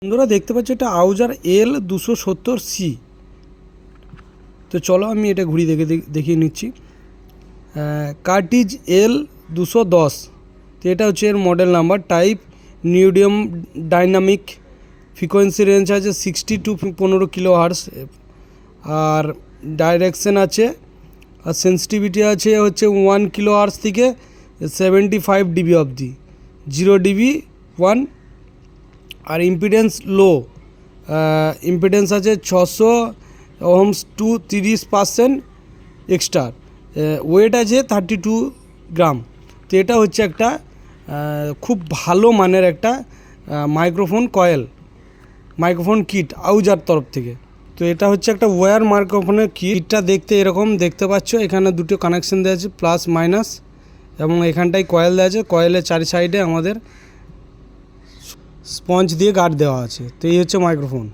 বন্ধুরা দেখতে পাচ্ছ এটা আউজার L270C। তো চলো আমি এটা ঘুরিয়ে দেখিয়ে নিচ্ছি। Cartridge L210। তো এটা হচ্ছে এর model number. Type neodymium dynamic. Frequency range আছে 60 to 15 কিলোহার্টজ। আর ডাইরেকশন আছে আর সেন্সিটিভিটি আছে হচ্ছে 1 কিলোহার্টজ থেকে 75 dB অবধি, 0 dB 1। আর ইম্পিডেন্স লো, ইম্পিডেন্স আছে 600 ohms টু 30% এক্সট্রা। ওয়েট আছে 32 গ্রাম। তো এটা হচ্ছে একটা খুব ভালো মানের একটা মাইক্রোফোন কয়েল, মাইক্রোফোন কিট আউজার তরফ থেকে। তো এটা হচ্ছে একটা ওয়্যার মাইক্রোফোনের কিটটা দেখতে এরকম দেখতে পাচ্ছ। এখানে দুটো কানেকশন দেওয়া আছে, প্লাস মাইনাস, এবং এখানটায় কয়েল দেওয়া আছে। কয়েলের চারি সাইডে আমাদের স্পঞ্জ দিয়ে গার্ড দেওয়া আছে। তো এই হচ্ছে মাইক্রোফোন।